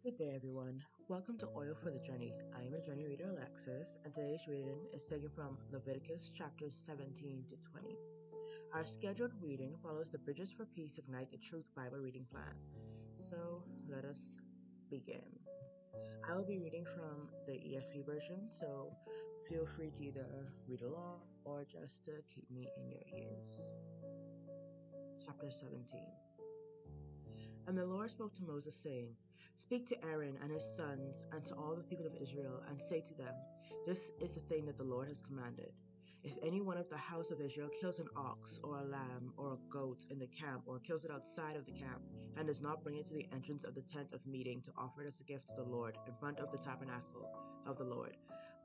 Good day, everyone. Welcome to Oil for the Journey. I am your journey reader, Alexis, and today's reading is taken from Leviticus chapters 17 to 20. Our scheduled reading follows the Bridges for Peace Ignite the Truth Bible reading plan. So let us begin. I will be reading from the ESV version, so feel free to either read along or just to keep me in your ears. Chapter 17. And the Lord spoke to Moses, saying, Speak to Aaron and his sons and to all the people of Israel, and say to them, This is the thing that the Lord has commanded. If any one of the house of Israel kills an ox or a lamb or a goat in the camp, or kills it outside of the camp, and does not bring it to the entrance of the tent of meeting to offer it as a gift to the Lord in front of the tabernacle of the Lord,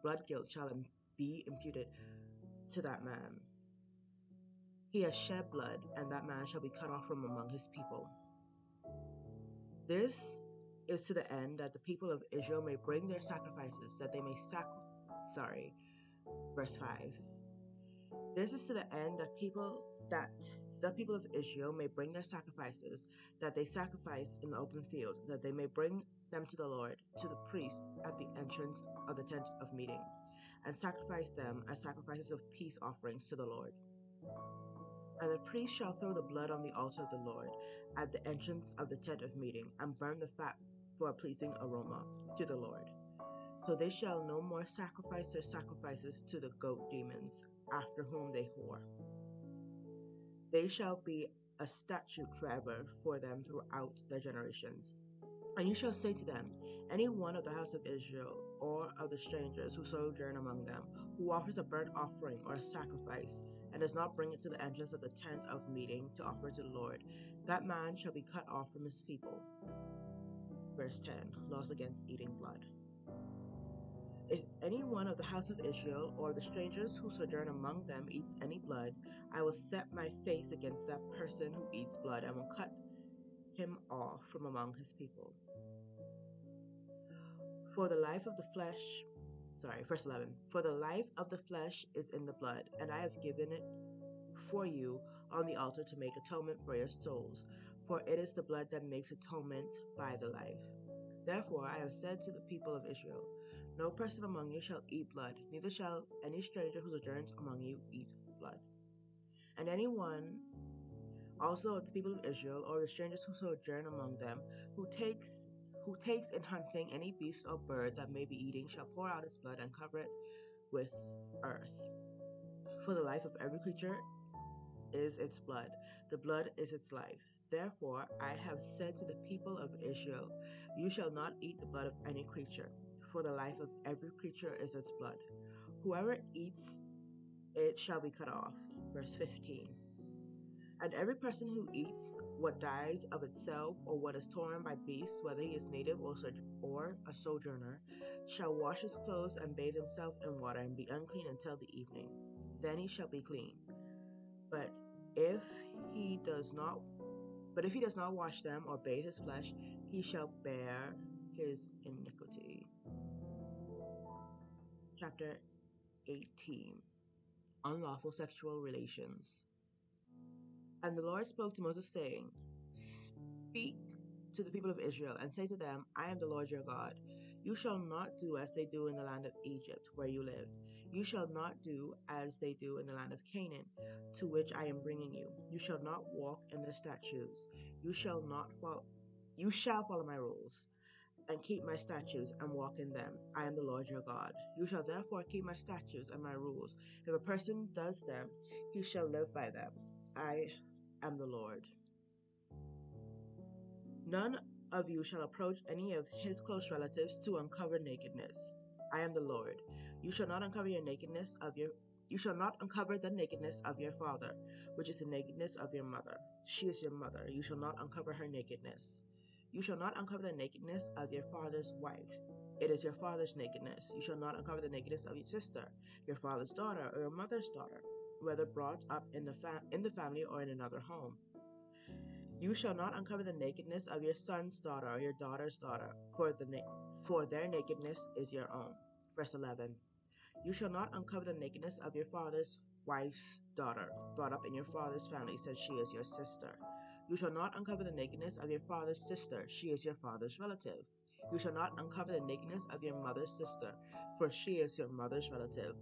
blood guilt shall be imputed to that man. He has shed blood, and that man shall be cut off from among his people. This is to the end that the people of Israel may bring their sacrifices, that they may verse 5. This is to the end that the people of Israel may bring their sacrifices, that they sacrifice in the open field, that they may bring them to the Lord, to the priest at the entrance of the tent of meeting, and sacrifice them as sacrifices of peace offerings to the Lord. And the priest shall throw the blood on the altar of the Lord at the entrance of the tent of meeting, and burn the fat for a pleasing aroma to the Lord. So they shall no more sacrifice their sacrifices to the goat demons, after whom they whore. They shall be a statute forever for them throughout their generations. And you shall say to them, Any one of the house of Israel, or of the strangers who sojourn among them, who offers a burnt offering or a sacrifice, and does not bring it to the entrance of the tent of meeting to offer to the Lord, that man shall be cut off from his people. Verse 10, laws against eating blood. If any one of the house of Israel, or the strangers who sojourn among them, eats any blood, I will set my face against that person who eats blood, and will cut him off from among his people. For the life of the flesh, verse 11, for the life of the flesh is in the blood, and I have given it for you on the altar to make atonement for your souls, for it is the blood that makes atonement by the life. Therefore I have said to the people of Israel, No person among you shall eat blood, neither shall any stranger who sojourns among you eat blood. And anyone also of the people of Israel, or the strangers who sojourn among them, who takes in hunting any beast or bird that may be eating, shall pour out its blood and cover it with earth. For the life of every creature is its blood. The blood is its life. Therefore I have said to the people of Israel, You shall not eat the blood of any creature, for the life of every creature is its blood. Whoever eats it shall be cut off. Verse 15. And every person who eats what dies of itself, or what is torn by beasts, whether he is native or a sojourner, shall wash his clothes and bathe himself in water, and be unclean until the evening. Then he shall be clean. But if he does not wash them or bathe his flesh, he shall bear his iniquity. Chapter 18. Unlawful sexual relations. And the Lord spoke to Moses, saying, Speak to the people of Israel, and say to them, I am the Lord your God. You shall not do as they do in the land of Egypt, where you lived. You shall not do as they do in the land of Canaan, to which I am bringing you. You shall not walk in their statutes. You shall follow my rules, and keep my statutes, and walk in them. I am the Lord your God. You shall therefore keep my statutes and my rules. If a person does them, he shall live by them. I am the Lord. None of you shall approach any of his close relatives to uncover nakedness. I am the Lord. You shall not uncover the nakedness of your father, which is the nakedness of your mother. She is your mother. You shall not uncover her nakedness. You shall not uncover the nakedness of your father's wife. It is your father's nakedness. You shall not uncover the nakedness of your sister, your father's daughter, or your mother's daughter, whether brought up in the family or in another home. You shall not uncover the nakedness of your son's daughter or your daughter's daughter, for their nakedness is your own. Verse 11. You shall not uncover the nakedness of your father's wife's daughter, brought up in your father's family, since she is your sister. You shall not uncover the nakedness of your father's sister, she is your father's relative. You shall not uncover the nakedness of your mother's sister, for she is your mother's relative.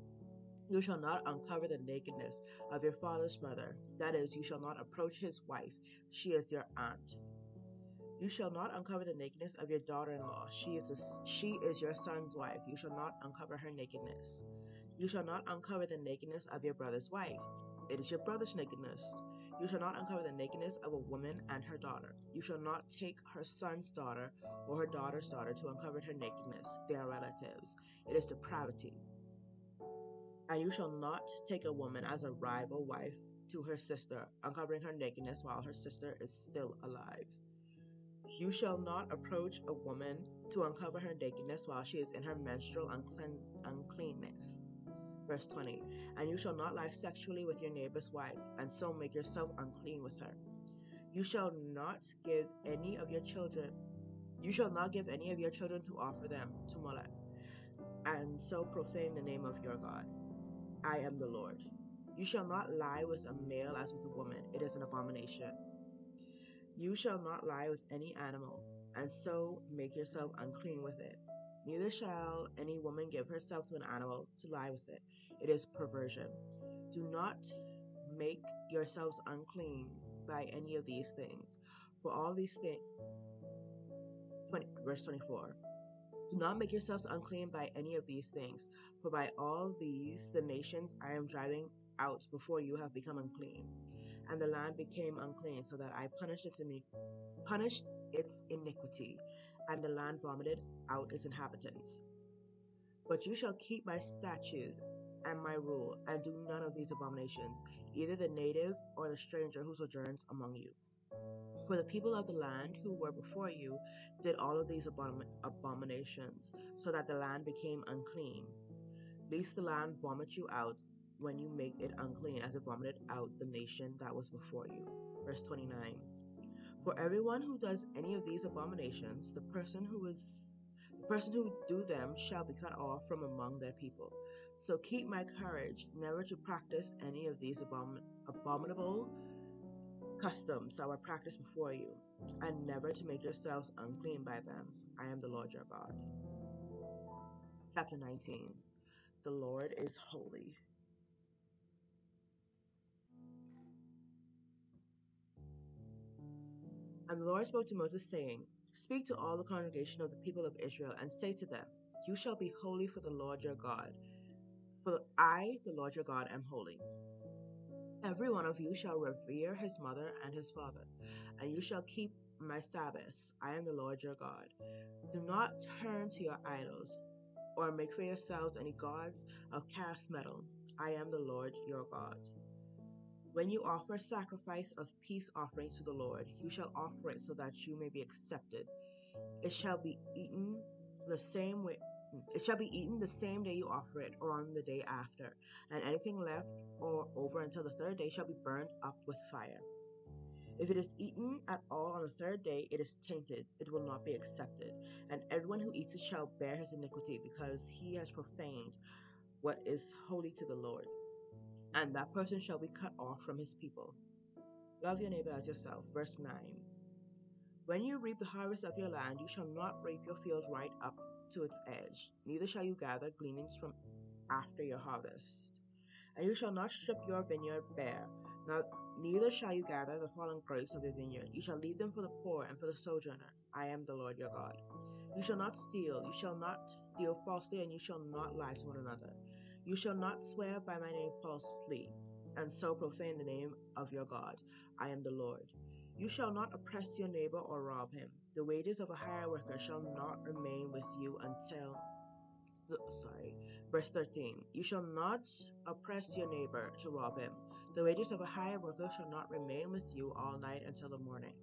You shall not uncover the nakedness of your father's brother, that is, you shall not approach his wife, she is your aunt. You shall not uncover the nakedness of your daughter-in-law, she is your son's wife. You shall not uncover her nakedness. You shall not uncover the nakedness of your brother's wife. It is your brother's nakedness. You shall not uncover the nakedness of a woman and her daughter. You shall not take her son's daughter or her daughter's daughter to uncover her nakedness. They are relatives. It is depravity. And you shall not take a woman as a rival wife to her sister, uncovering her nakedness while her sister is still alive. You shall not approach a woman to uncover her nakedness while she is in her menstrual uncleanness. Verse 20, and you shall not lie sexually with your neighbor's wife, and so make yourself unclean with her. You shall not give any of your children to offer them to Molech, and so profane the name of your God. I am the Lord. You shall not lie with a male as with a woman. It is an abomination. You shall not lie with any animal, and so make yourself unclean with it. Neither shall any woman give herself to an animal to lie with it. It is perversion. Do not make yourselves unclean by any of these things. For all these things, verse 24. Do not make yourselves unclean by any of these things, for by all these the nations I am driving out before you have become unclean. And the land became unclean, so that I punished its iniquity, and the land vomited out its inhabitants. But you shall keep my statutes and my rule, and do none of these abominations, either the native or the stranger who sojourns among you. For the people of the land who were before you did all of these abominations, so that the land became unclean, lest the land vomit you out when you make it unclean, as it vomited out the nation that was before you. Verse 29. For everyone who does any of these abominations, the person who do them shall be cut off from among their people. So keep my courage, never to practice any of these abominable customs that were practiced before you, and never to make yourselves unclean by them. I am the Lord your God. Chapter 19. The Lord is holy. And the Lord spoke to Moses, saying, Speak to all the congregation of the people of Israel, and say to them, You shall be holy for the Lord your God. For I, the Lord your God, am holy. Every one of you shall revere his mother and his father, and you shall keep my Sabbaths. I am the Lord your God. Do not turn to your idols, or make for yourselves any gods of cast metal. I am the Lord your God. When you offer sacrifice of peace offerings to the Lord, you shall offer it so that you may be accepted. It shall be eaten the same way. It shall be eaten the same day you offer it, or on the day after, and anything left or over until the third day shall be burned up with fire. If it is eaten at all on the third day, it is tainted, it will not be accepted, and everyone who eats it shall bear his iniquity, because he has profaned what is holy to the Lord, and that person shall be cut off from his people. Love your neighbor as yourself. Verse 9. When you reap the harvest of your land, you shall not reap your fields right up to its edge, neither shall you gather gleanings from after your harvest. And you shall not strip your vineyard bare, neither shall you gather the fallen grapes of your vineyard. You shall leave them for the poor and for the sojourner. I am the Lord your God. You shall not steal, you shall not deal falsely, and you shall not lie to one another. You shall not swear by my name falsely, and so profane the name of your God. I am the Lord. You shall not oppress your neighbor or rob him. The wages of a hired worker shall not remain with you until Verse 13. You shall not oppress your neighbor to rob him. The wages of a hired worker shall not remain with you all night until the morning.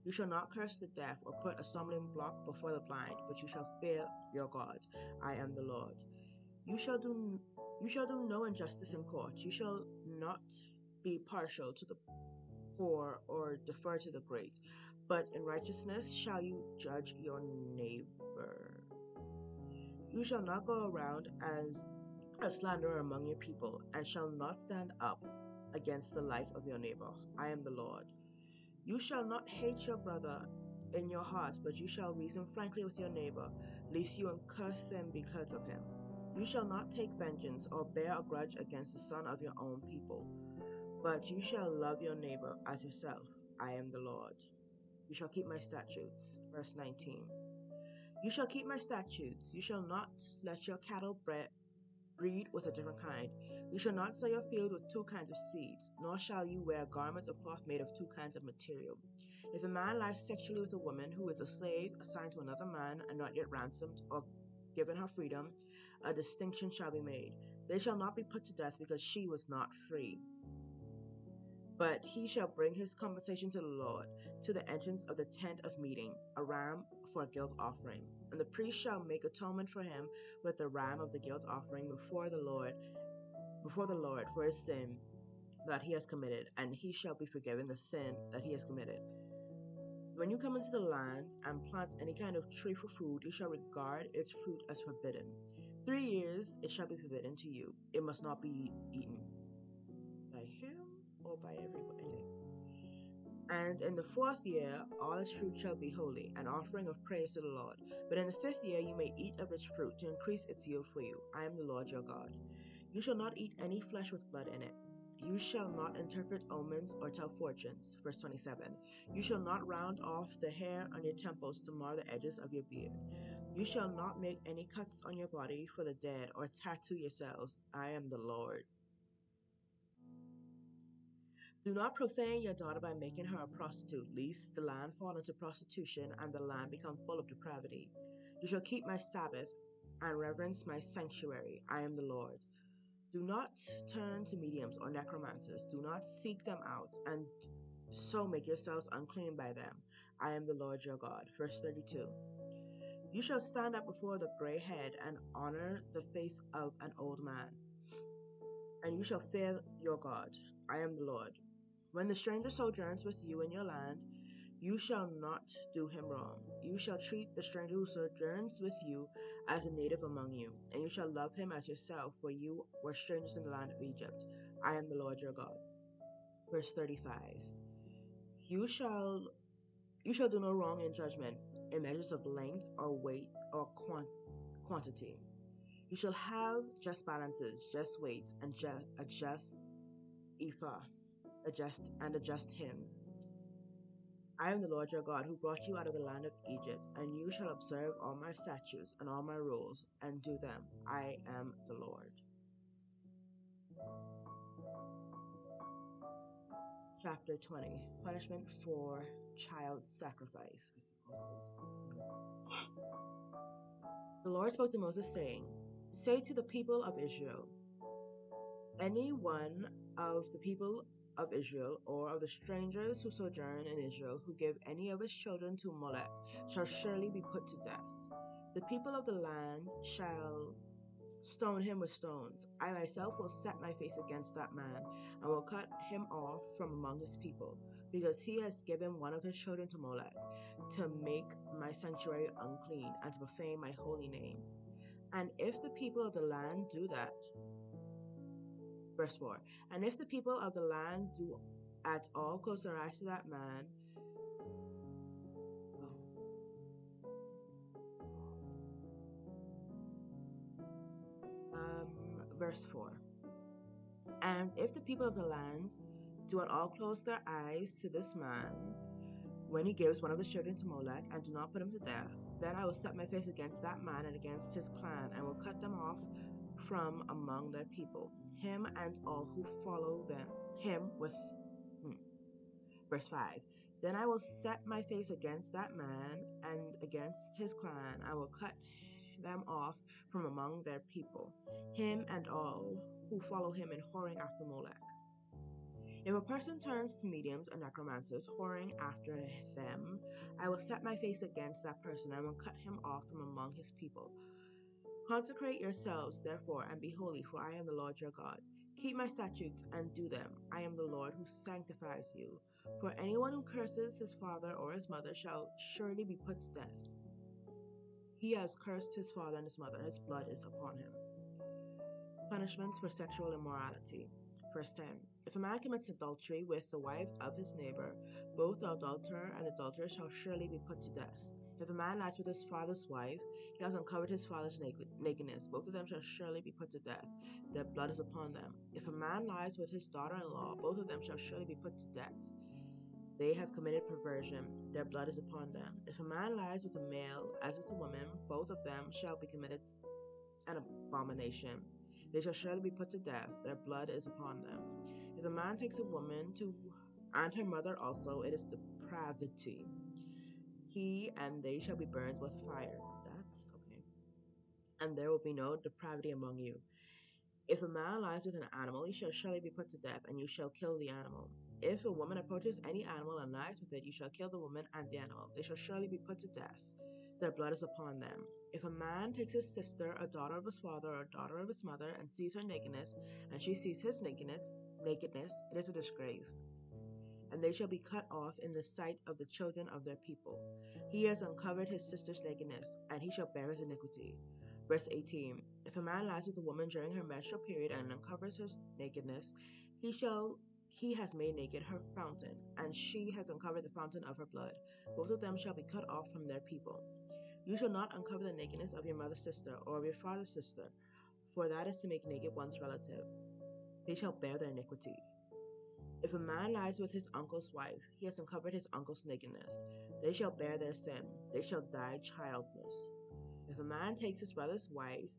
You shall not curse the deaf or put a stumbling block before the blind, but you shall fear your God. I am the Lord. You shall do no injustice in court. You shall not be partial to the poor or defer to the great, but in righteousness shall you judge your neighbor. You shall not go around as a slanderer among your people, and shall not stand up against the life of your neighbor. I am the Lord. You shall not hate your brother in your hearts, but you shall reason frankly with your neighbor, lest you incur sin because of him. You shall not take vengeance or bear a grudge against the son of your own people, but you shall love your neighbor as yourself. I am the Lord. You shall keep my statutes. Verse 19. You shall keep my statutes. You shall not let your cattle breed with a different kind. You shall not sow your field with two kinds of seeds, nor shall you wear garments of cloth made of two kinds of material. If a man lies sexually with a woman who is a slave assigned to another man and not yet ransomed or given her freedom, a distinction shall be made. They shall not be put to death because she was not free. But he shall bring his compensation to the Lord to the entrance of the tent of meeting, a ram for a guilt offering. And the priest shall make atonement for him with the ram of the guilt offering before the Lord for his sin that he has committed, and he shall be forgiven the sin that he has committed. When you come into the land and plant any kind of tree for food, you shall regard its fruit as forbidden. 3 years it shall be forbidden to you. It must not be eaten by him or by everybody. And in the 4th year, all its fruit shall be holy, an offering of praise to the Lord. But in the 5th year, you may eat of its fruit to increase its yield for you. I am the Lord your God. You shall not eat any flesh with blood in it. You shall not interpret omens or tell fortunes. Verse 27. You shall not round off the hair on your temples to mar the edges of your beard. You shall not make any cuts on your body for the dead or tattoo yourselves. I am the Lord. Do not profane your daughter by making her a prostitute, lest the land fall into prostitution and the land become full of depravity. You shall keep my Sabbath and reverence my sanctuary. I am the Lord. Do not turn to mediums or necromancers. Do not seek them out and so make yourselves unclean by them. I am the Lord your God. Verse 32. You shall stand up before the gray head and honor the face of an old man, and you shall fear your God. I am the Lord. When the stranger sojourns with you in your land, you shall not do him wrong. You shall treat the stranger who sojourns with you as a native among you, and you shall love him as yourself, for you were strangers in the land of Egypt. I am the Lord your God. Verse 35. You shall do no wrong in judgment, in measures of length or weight or quantity. You shall have just balances, just weights, and a just ephah, a just hin. I am the Lord your God, who brought you out of the land of Egypt, and you shall observe all my statutes and all my rules, and do them. I am the Lord. Chapter 20. Punishment for child sacrifice. The Lord spoke to Moses, saying, Say to the people of Israel, any one of the people of Israel, or of the strangers who sojourn in Israel, who give any of his children to Molech, shall surely be put to death. The people of the land shall stone him with stones. I myself will set my face against that man, and will cut him off from among his people, because he has given one of his children to Molech, to make my sanctuary unclean, and to profane my holy name. And if the people of the land do that, verse 4, and if the people of the land do at all close their eyes to that man, verse 4, and if the people of the land do at all close their eyes to this man, when he gives one of his children to Molech, and do not put him to death, then I will set my face against that man and against his clan, and will cut them off from among their people, him and all who follow him with. Verse 5. Then I will set my face against that man and against his clan. I will cut them off from among their people, him and all who follow him in whoring after Molech. If a person turns to mediums or necromancers, whoring after them, I will set my face against that person and will cut him off from among his people. Consecrate yourselves, therefore, and be holy, for I am the Lord your God. Keep my statutes and do them. I am the Lord who sanctifies you. For anyone who curses his father or his mother shall surely be put to death. He has cursed his father and his mother. His blood is upon him. Punishments for sexual immorality. Verse 10. If a man commits adultery with the wife of his neighbor, both the adulterer and adulteress shall surely be put to death. If a man lies with his father's wife, he has uncovered his father's nakedness. Both of them shall surely be put to death. Their blood is upon them. If a man lies with his daughter-in-law, both of them shall surely be put to death. They have committed perversion. Their blood is upon them. If a man lies with a male as with a woman, both of them shall be committed an abomination. They shall surely be put to death. Their blood is upon them. If a man takes a woman and her mother also, it is depravity. He and they shall be burned with fire. That's okay. And there will be no depravity among you. If a man lies with an animal, he shall surely be put to death, and you shall kill the animal. If a woman approaches any animal and lies with it, you shall kill the woman and the animal. They shall surely be put to death. Their blood is upon them. If a man takes his sister, a daughter of his father, or a daughter of his mother, and sees her nakedness, and she sees his nakedness, it is a disgrace. And they shall be cut off in the sight of the children of their people. He has uncovered his sister's nakedness, and he shall bear his iniquity. Verse 18. If a man lies with a woman during her menstrual period and uncovers her nakedness, he has made naked her fountain, and she has uncovered the fountain of her blood. Both of them shall be cut off from their people. You shall not uncover the nakedness of your mother's sister or of your father's sister, for that is to make naked one's relative. They shall bear their iniquity. If a man lies with his uncle's wife, he has uncovered his uncle's nakedness. They shall bear their sin. They shall die childless. If a man takes his brother's wife,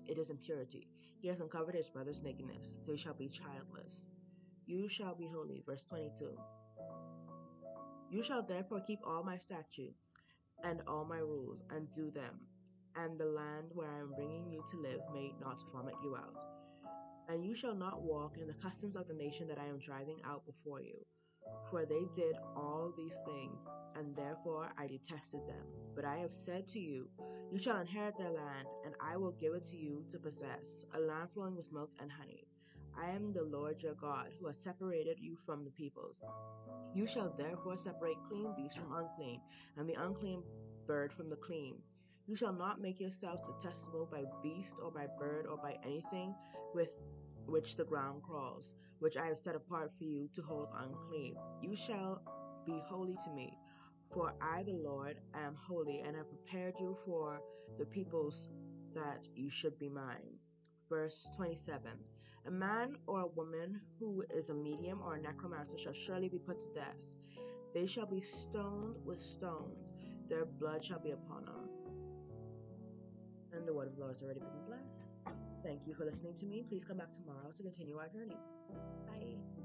it is impurity. He has uncovered his brother's nakedness. They shall be childless. You shall be holy. Verse 22. You shall therefore keep all my statutes and all my rules, and do them, and the land where I am bringing you to live may not vomit you out. And you shall not walk in the customs of the nation that I am driving out before you, for they did all these things, and therefore I detested them. But I have said to you, you shall inherit their land, and I will give it to you to possess, a land flowing with milk and honey. I am the Lord your God, who has separated you from the peoples. You shall therefore separate clean beasts from unclean, and the unclean bird from the clean. You shall not make yourselves detestable by beast or by bird or by anything with which the ground crawls, which I have set apart for you to hold unclean. You shall be holy to me, for I, the Lord, am holy, and have prepared you for the peoples that you should be mine. Verse 27. A man or a woman who is a medium or a necromancer shall surely be put to death. They shall be stoned with stones. Their blood shall be upon them. And the word of the Lord has already been blessed. Thank you for listening to me. Please come back tomorrow to continue our journey. Bye.